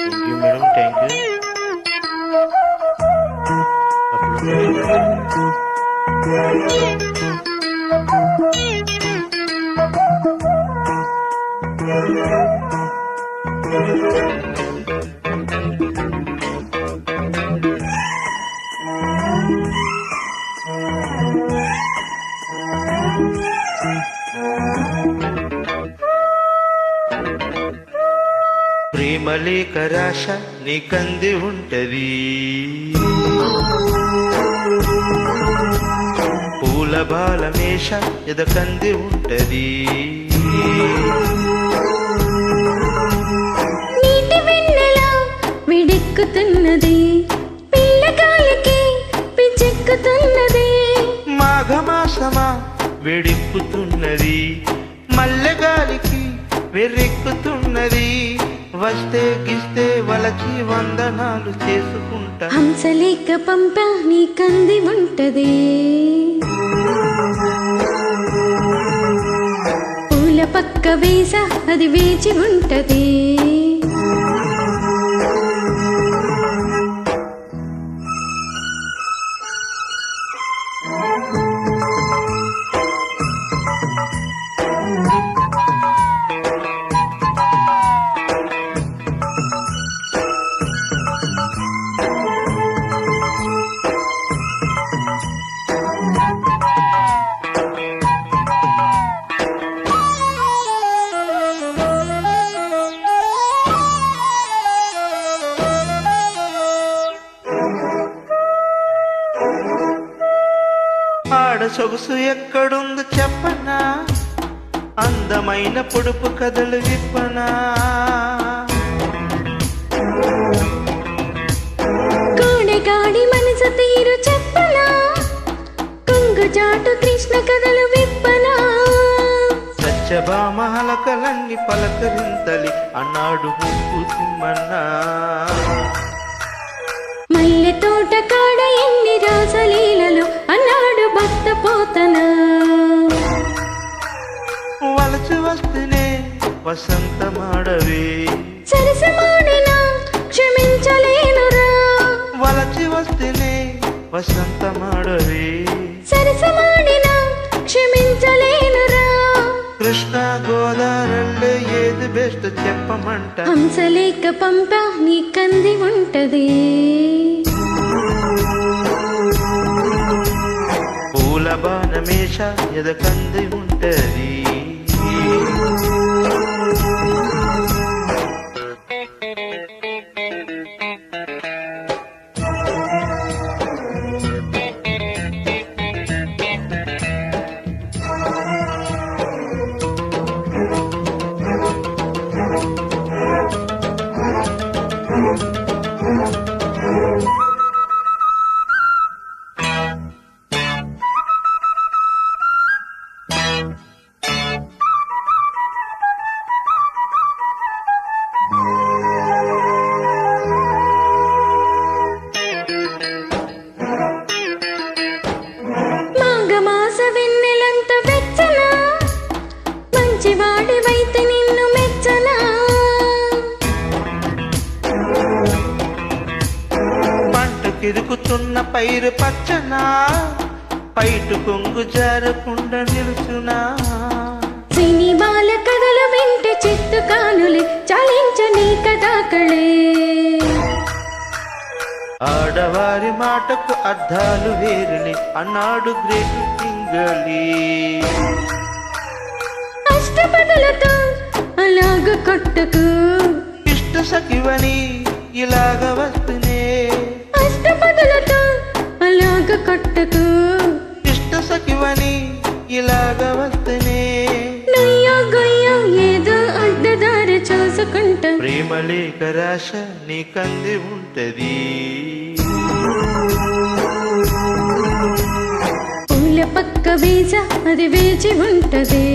Thank you madam, thank you. ప్రేమలేఖ రాశ నీకంది ఉంటది, పూల బాలమేష ఎదకంది ఉంటది. నీటి వెన్నెల విడెక్కుతున్నది, పిల్లగాలికి పిచ్చెక్కుతున్నది. మాఘమాసమా వేడెక్కుతున్నది, మల్లెగాలికి వెర్రెక్కుతున్నది. వస్తే గిస్తే వలచి వందనాలు చేసుకుంటా. హంసలేఖ పంప నీకంది ఉంటది, పూల పక్క వేస అది వేచి ఉంటది. ఆడ సొగసు ఎక్కడుందో చెప్పనా, అందమైన పొడుపు కథలు విప్పనా. కోడెగాడి మనసు తీరు చెప్పనా, కొంగు చాటు కృష్ణ కథలు విప్పనా. సత్యభామలకలన్నీ పలకరింతలి అన్నాడు ముక్కు తిమ్మన్నా. మల్లె తోట కాడ ఎన్ని రాసలీలలు అన్నాడు భక్త పోతనా. వలచి వస్తేనే వసంతమాడవే, సరసమాడినా క్షమించలేనురా. వలచి వస్తేనే వసంతమాడవే, సరసమాడినా క్షమించలేనురా. కృష్ణ గోదావరిలో ఏది బెస్ట్ చెప్పమంట. హంసలేఖ పంప నీకంది ఉంటది, పూల బాణమేష ఎదకంది ఉంటది. మాఘమాస వెన్నెలంత వెచ్చనా, మంచివాడివైతే నిన్ను మెచ్చనా. పంటకిరుకుతున్న పైరు పచ్చనా, పైటు కొంగు జారకుండా నిలుచునా. సినిమాల కథలు వింటే చిత్తు కానులే చాలించని కథాకళే. ఆడవారి మాటకు అర్థాలు వేరులే అన్నాడు గ్రేట్ పింగళి. అష్టపదులతో అలాగ కొట్టకు, ఇష్ట సఖివని ఇలాగ వస్తునే. అష్టపదులతో అలాగ కొట్టకు, ఇష్ట సఖివని ఇలాగ వస్తునే. నయ్యో గొయ్యో ఏదో అడ్డదారి చూసుకుంటా. ప్రేమలేఖ రాశ నీకంది ఉంటది, పూల పక్క వేస అది వేచి ఉంటది.